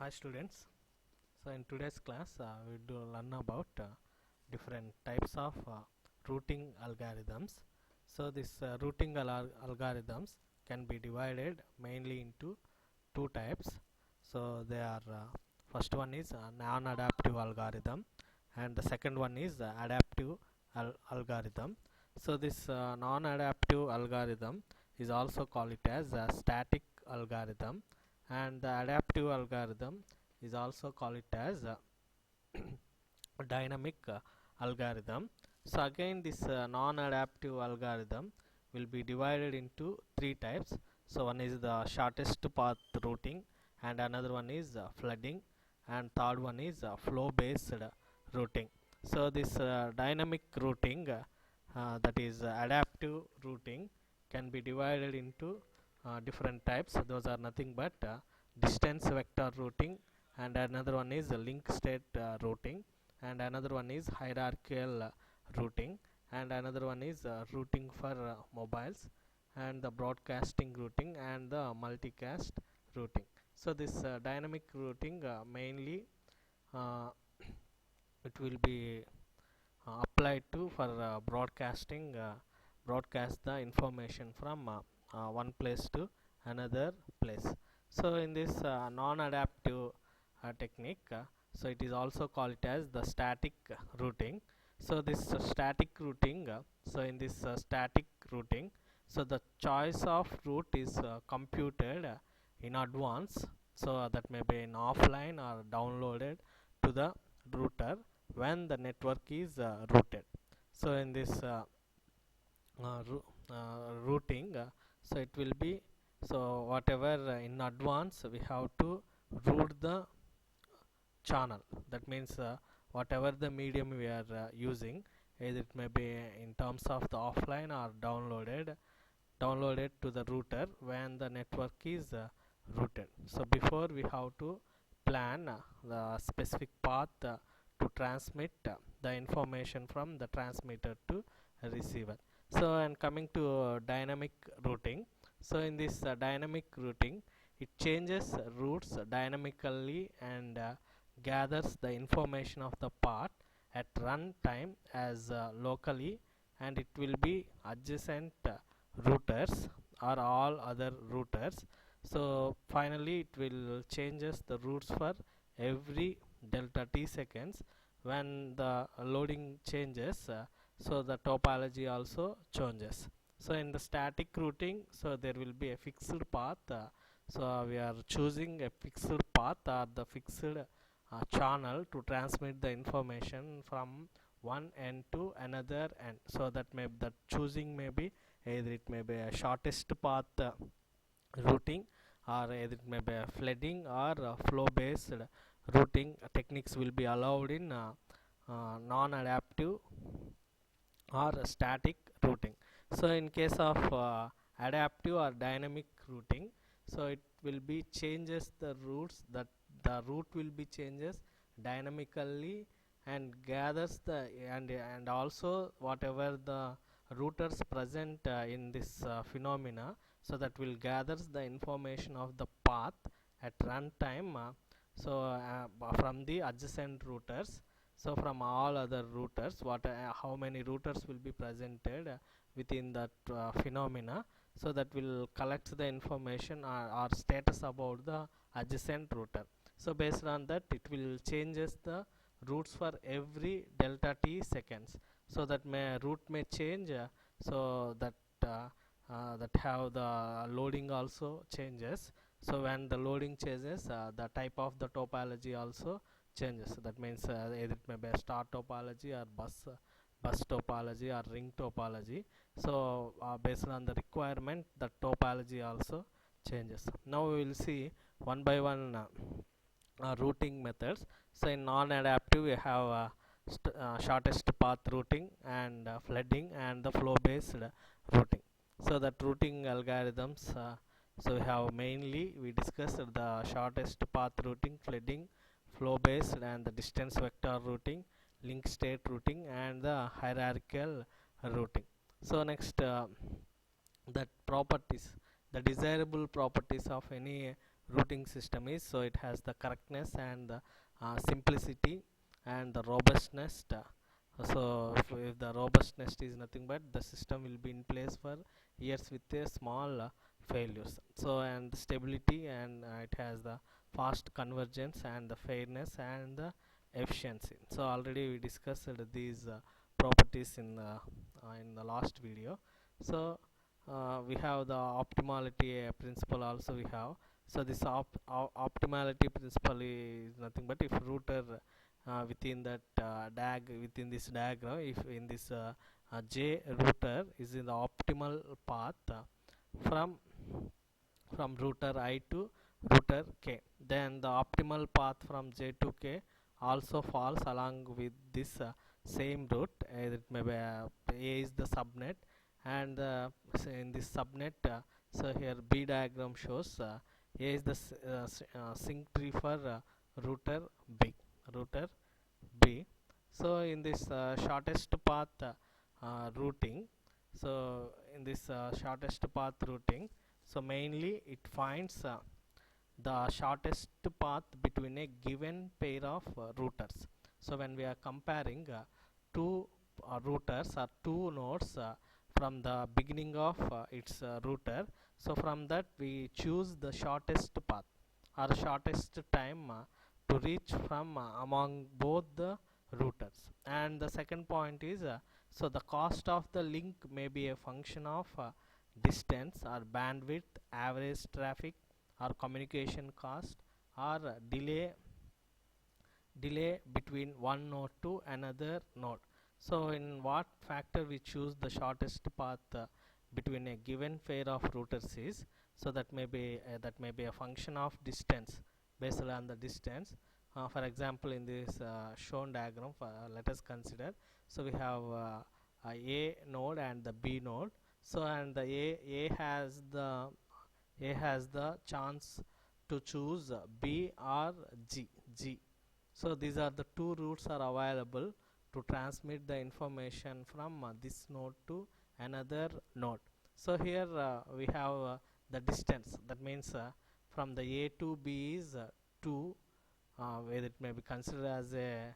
Hi students. So in today's class we do learn about different types of routing algorithms. So this routing algorithms can be divided mainly into two types. So they are first one is non-adaptive algorithm and the second one is adaptive algorithm. So this non-adaptive algorithm is also called it as a static algorithm, and the adaptive algorithm is also called it as a dynamic algorithm. So again this non-adaptive algorithm will be divided into three types. So one is the shortest path routing, and another one is flooding, and third one is flow based routing. So this dynamic routing, that is adaptive routing, can be divided into different types. Those are nothing but distance vector routing, and another one is link state routing, and another one is hierarchical routing, and another one is routing for mobiles, and the broadcasting routing, and the multicast routing. So this dynamic routing mainly uh, it will be applied to for broadcast the information from one place to another place. So in this non-adaptive technique, so it is also called it as the static routing. So this static routing, so in this static routing, so the choice of route is computed in advance, so that may be in offline or downloaded to the router when the network is routed. So in this routing, so it will be, so whatever in advance we have to route the channel. That means whatever the medium we are using, either it may be in terms of the offline or downloaded to the router when the network is routed. So before we have to plan the specific path to transmit the information from the transmitter to receiver. So and coming to dynamic routing, so in this dynamic routing, it changes routes dynamically and gathers the information of the path at runtime as locally, and it will be adjacent routers or all other routers. So finally it will changes the routes for every delta t seconds. When the loading changes, so the topology also changes. So in the static routing, so there will be a fixed path, so we are choosing a fixed path or the fixed channel to transmit the information from one end to another end. So that may the choosing may be either it may be a shortest path routing, or either it may be a flooding or flow based routing techniques will be allowed in non-adaptive or static routing. So in case of adaptive or dynamic routing, so it will be changes the routes, that the route will be changes dynamically and gathers the and also whatever the routers present in this phenomena, so that will gathers the information of the path at runtime, from the adjacent routers. So from all other routers, how many routers will be presented within that phenomena, so that will collect the information or status about the adjacent router. So based on that, it will changes the routes for every delta t seconds. So that route may change, so that that have the loading also changes. So when the loading changes, the type of the topology also changes. So that means either it may be a star topology or bus topology or ring topology. So based on the requirement, the topology also changes. Now we will see one by one routing methods. So in non-adaptive we have shortest path routing, and flooding, and the flow based routing. So that routing algorithms, so we have mainly we discussed the shortest path routing, flooding, flow based, and the distance vector routing, link state routing, and the hierarchical routing. So next, that properties, the desirable properties of any routing system is. So it has the correctness and the simplicity and the robustness. So if the robustness is nothing but the system will be in place for years with a small failures. So and the stability, and it has the fast convergence and the fairness and the efficiency. So already we discussed these properties in the last video. So we have the optimality principle also we have. So this optimality principle is nothing but if router within that within this diagram, if in this j router is in the optimal path from router I to router K, then the optimal path from J to K also falls along with this same route. It may be A is the subnet, and in this subnet, so here B diagram shows A is the sync tree for router B. router B. So in this shortest path routing, so in this shortest path routing, so mainly it finds the shortest path between a given pair of routers. So when we are comparing two routers or two nodes from the beginning of its router, so from that we choose the shortest path or shortest time to reach from among both the routers. And the second point is so the cost of the link may be a function of distance or bandwidth, average traffic, or communication cost, or delay between one node to another node. So in what factor we choose the shortest path between a given pair of routers is, so that may be a function of distance, based on the distance. For example, in this shown diagram, let us consider, so we have a node and the B node. So and the A has the chance to choose B or G. So these are the two routes are available to transmit the information from this node to another node. So here we have the distance. That means from the A to B is 2, whether it may be considered as a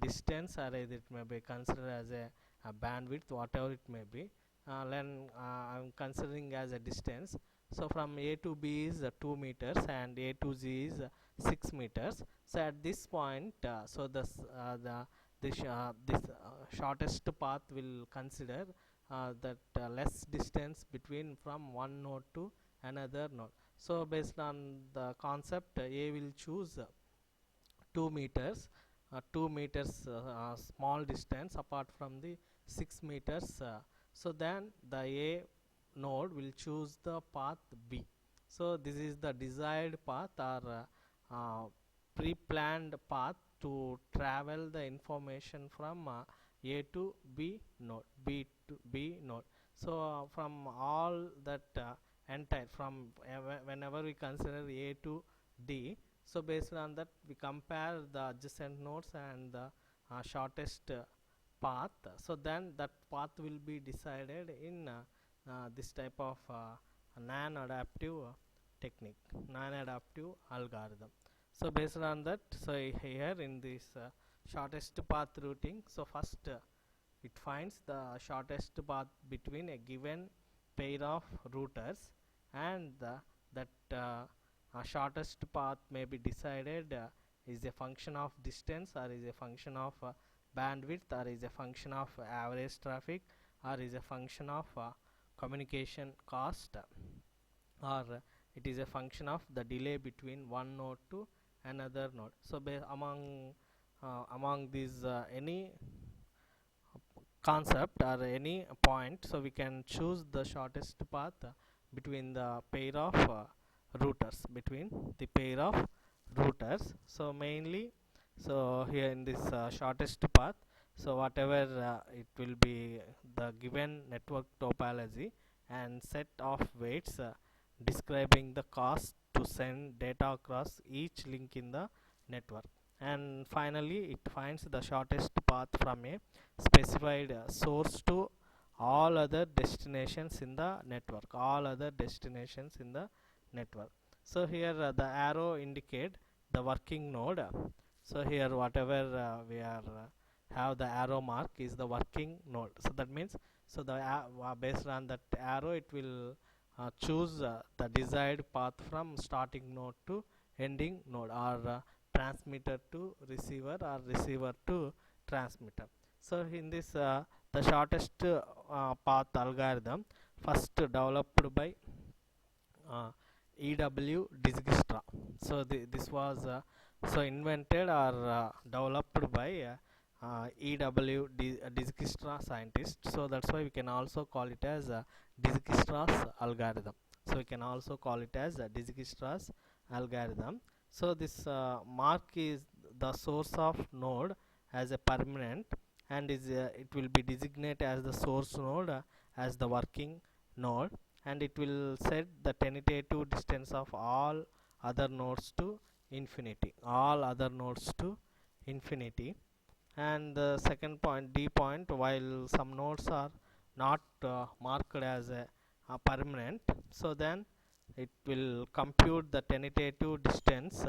distance, or either it may be considered as a bandwidth, whatever it may be. Then I'm considering as a distance. So from A to B is 2 meters and A to Z is 6 meters. So at this point, so this shortest path will consider that less distance between from one node to another node. So based on the concept, A will choose 2 meters, 2 meters small distance apart from the 6 meters. So then the A node will choose the path B. So this is the desired path or pre-planned path to travel the information from A to B node, B to B node. So from all that entire from whenever we consider A to D, so based on that we compare the adjacent nodes and the shortest path. So then that path will be decided in this type of non-adaptive technique, non-adaptive algorithm. So based on that, so here in this shortest path routing, so first it finds the shortest path between a given pair of routers, and that shortest path may be decided is a function of distance, or is a function of bandwidth, or is a function of average traffic, or is a function of communication cost, or it is a function of the delay between one node to another node. So among these any concept or any point, so we can choose the shortest path between the pair of routers. So mainly, so here in this shortest path, so whatever it will be the given network topology and set of weights describing the cost to send data across each link in the network. And finally it finds the shortest path from a specified source to all other destinations in the network, So here the arrow indicate the working node. So here whatever we are have the arrow mark is the working node. So that means, so the based on that arrow it will choose the desired path from starting node to ending node, or transmitter to receiver, or receiver to transmitter. So in this the shortest path algorithm first developed by EW Dijkstra. So this was so invented or developed by EW Dijkstra scientist. So that's why we can also call it as Dijkstra's algorithm. So we can also call it as Dijkstra's algorithm. So this mark is the source of node as a permanent, and is it will be designated as the source node as the working node, and it will set the tentative distance of all other nodes to infinity, all other nodes to infinity. And the second point, D point, while some nodes are not marked as a permanent, so then it will compute the tentative distance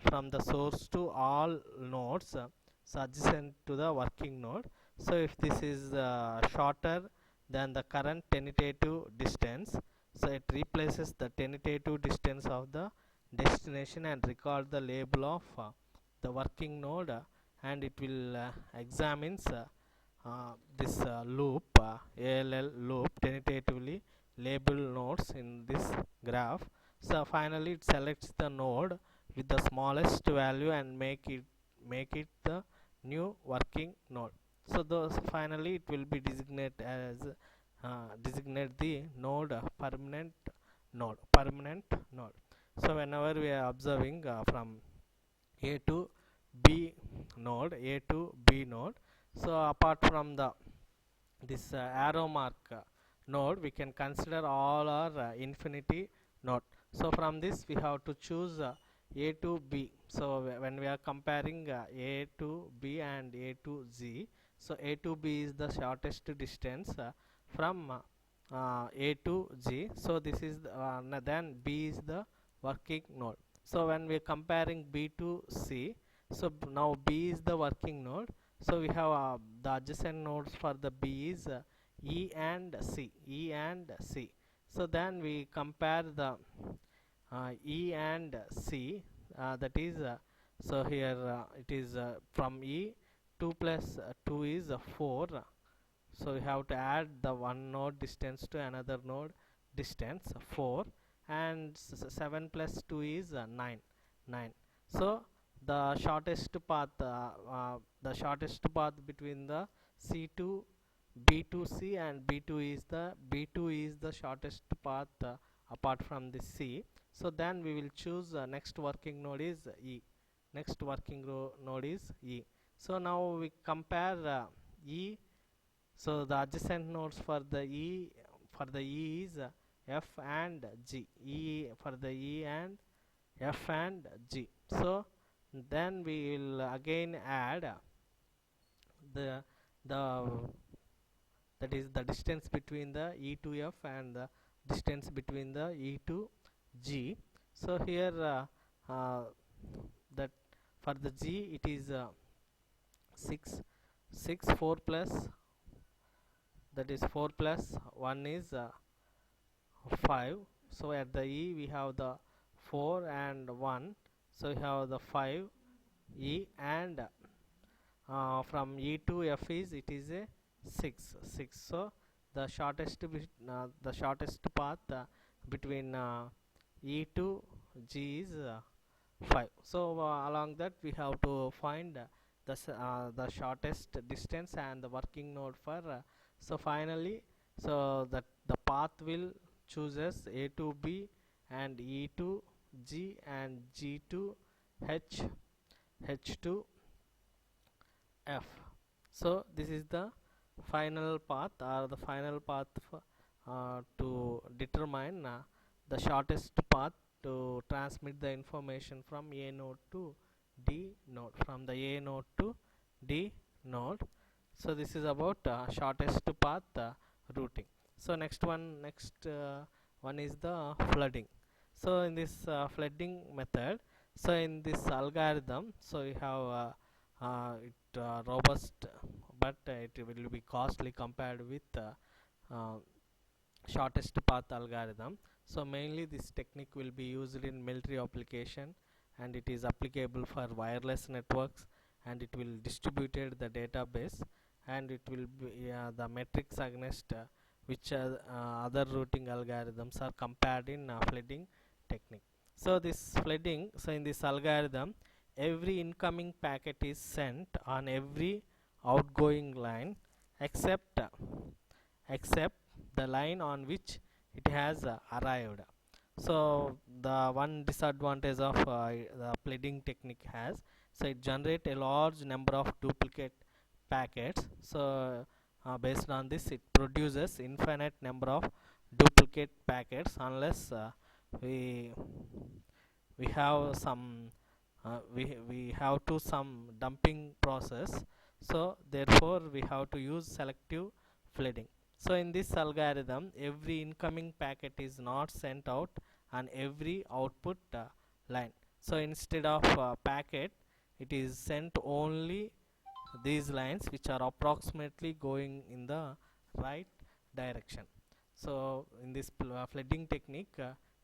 from the source to all nodes adjacent to the working node. So if this is shorter than the current tentative distance, so it replaces the tentative distance of the destination and record the label of the working node, and it will examines this loop, ALL loop, tentatively label nodes in this graph. So finally it selects the node with the smallest value and make it the new working node. So those finally it will be designate the node permanent node. So whenever we are observing from A to B node, so apart from the this arrow mark node, we can consider all our infinity node. So from this we have to choose A to B. So when we are comparing A to B and A to Z, so A to B is the shortest distance from A to G. So this is then B is the working node. So when we are comparing B to C, so now B is the working node. So we have the adjacent nodes for the B is E and C. So then we compare the E and C, that is so here it is from E 2 plus 2 is 4. So we have to add the one node distance to another node distance 4, and 7 plus 2 is 9. So the shortest path between the C to B to C, and B2 is the shortest path apart from the C. So then we will choose next working node is E. Node is E. So now we compare E. So the adjacent nodes for the E is F and G. For the E and F and G. So then we will again add the the that is the distance between the E to F and the distance between the E to G. So here that for the G it is 6 4 plus, that is 4 plus 1 is 5. So at the E we have the 4 and 1, so we have the 5 E, and from E to F is it is a 6. So the shortest path between E to G is 5. So along that we have to find the shortest distance and the working node for so finally, so that the path will chooses A to B and E to G and G to H to F. So this is the final path, or the final path to determine the shortest path to transmit the information from A node to D node, from the A node to D node. So this is about shortest path routing. So next one is the flooding. So in this flooding method, so in this algorithm, so you have it robust, but it will be costly compared with uh, shortest path algorithm. So mainly this technique will be used in military application, and it is applicable for wireless networks, and it will distributed the database, and it will be the metrics against which other routing algorithms are compared in flooding technique. So this flooding, so in this algorithm, every incoming packet is sent on every outgoing line except except the line on which it has arrived. So the one disadvantage of the pleading technique has, so it generate a large number of duplicate packets. So based on this, it produces infinite number of duplicate packets unless we we have some we have to some dumping process. So therefore we have to use selective flooding. So in this algorithm, every incoming packet is not sent out on every output line. So instead of packet, it is sent only these lines which are approximately going in the right direction. So in this flooding technique,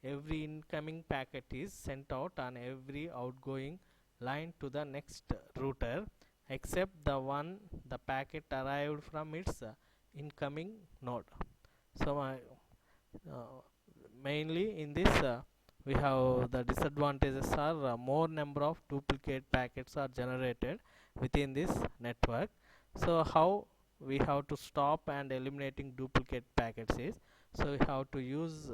every incoming packet is sent out on every outgoing line to the next router except the one the packet arrived from its incoming node. So mainly in this we have the disadvantages are more number of duplicate packets are generated within this network. So how we have to stop and eliminating duplicate packets is, so we have to use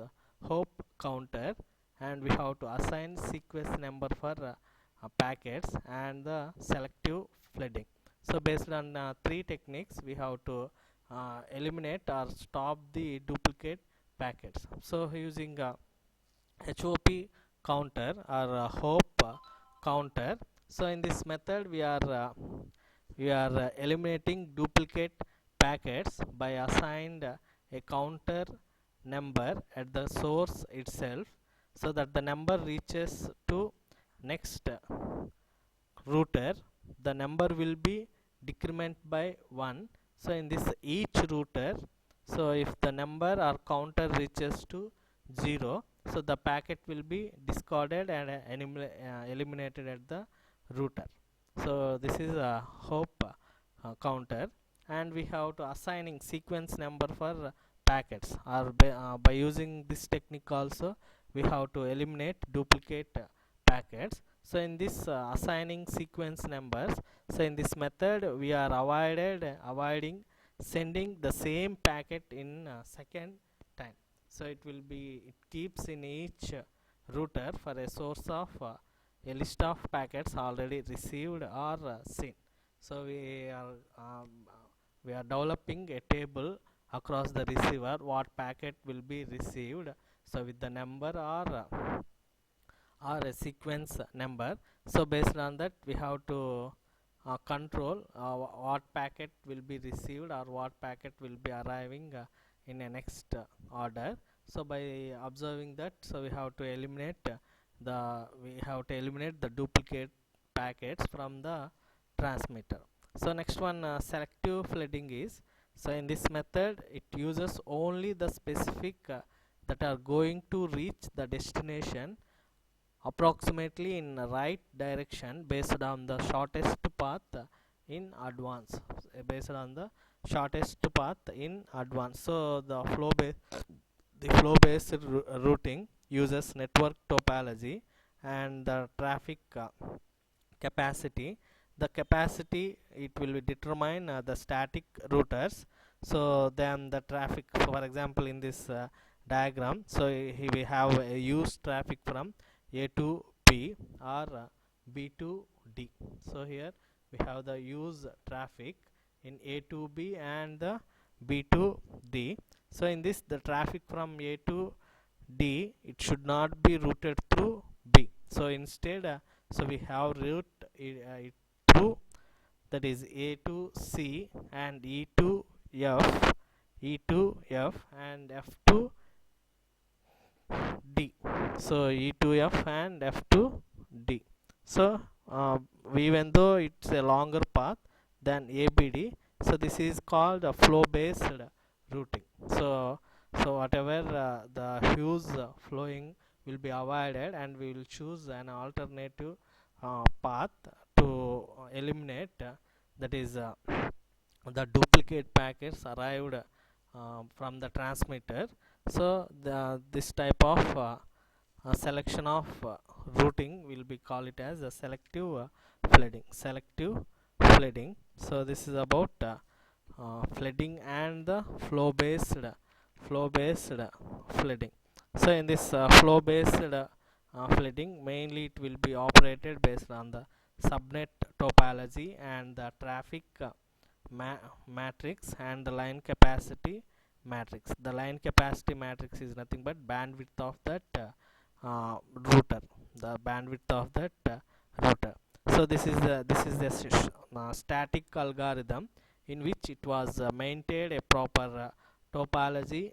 hop counter, and we have to assign sequence number for packets and the selective flooding. So based on three techniques, we have to eliminate or stop the duplicate packets. So using HOP counter or hope counter. So in this method, we are eliminating duplicate packets by assigned a counter number at the source itself, so that the number reaches to next router, the number will be decrement by 1. So in this each router, so if the number or counter reaches to 0, so the packet will be discarded and eliminated at the router. So this is a hope counter, and we have to assigning sequence number for packets, or by using this technique also we have to eliminate duplicate packets. So in this assigning sequence numbers, so in this method we are avoiding sending the same packet in second time. So it keeps in each router for a source of a list of packets already received or seen. So we are developing a table across the receiver what packet will be received, so with the number or a sequence number. So based on that, we have to control what packet will be received or what packet will be arriving in a next order. So by observing that, so we have to eliminate the duplicate packets from the transmitter. So next one, selective flooding is, so in this method it uses only the specific that are going to reach the destination approximately in the right direction based on the shortest path in advance. Based on the shortest path in advance. So the flow based routing uses network topology and the traffic capacity. The capacity, it will be determine the static routers. So then the traffic, for example in this diagram, so here we have a use traffic from A to B or B to D. So here we have the use traffic in A to B and the B to D. So in this, the traffic from A to D, it should not be routed through B. So instead, so we have route it through, that is A to C and E to F, E to F and F to D. So E to F and F to D. So even though it's a longer path than ABD, so this is called a flow based routing. So whatever the hues flowing will be avoided, and we will choose an alternative path to eliminate that is the duplicate packets arrived from the transmitter. So this type of selection of routing will be call it as a selective flooding. So this is about flooding and the flow based flooding. So in this flow based flooding, mainly it will be operated based on the subnet topology and the traffic matrix and the line capacity matrix. The line capacity matrix is nothing but bandwidth of that router, the bandwidth of that router. So this is the static algorithm in which it was maintained a proper topology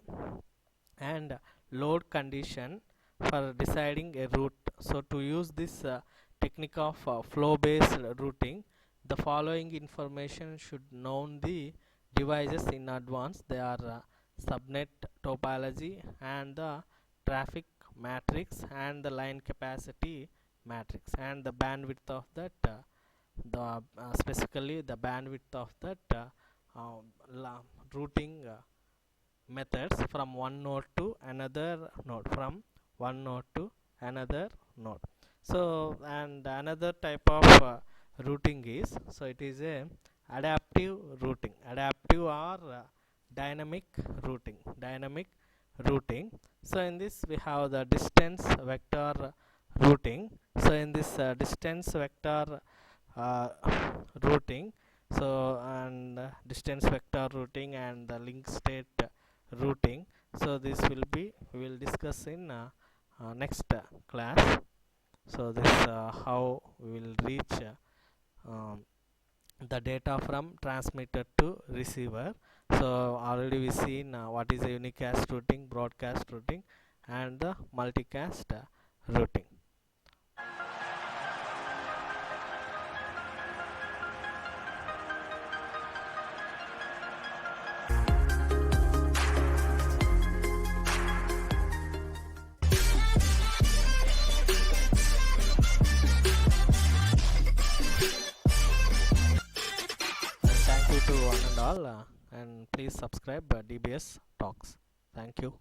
and load condition for deciding a route. So to use this technique of flow based routing, the following information should known the devices in advance. They are subnet topology and the traffic matrix and the line capacity matrix and the bandwidth of that specifically the bandwidth of that routing methods from one node to another node, from one node to another node. So and another type of routing is, so it is a adaptive or dynamic routing. So in this we have the distance vector routing. So in this distance vector uh, routing, so and distance vector routing and the link state routing, so this will be, we will discuss in next class. So this how we will reach um, the data from transmitter to receiver. So already we seen what is a unicast routing, broadcast routing and the multicast routing. Thank you to one and all, and please subscribe DBS Talks. Thank you.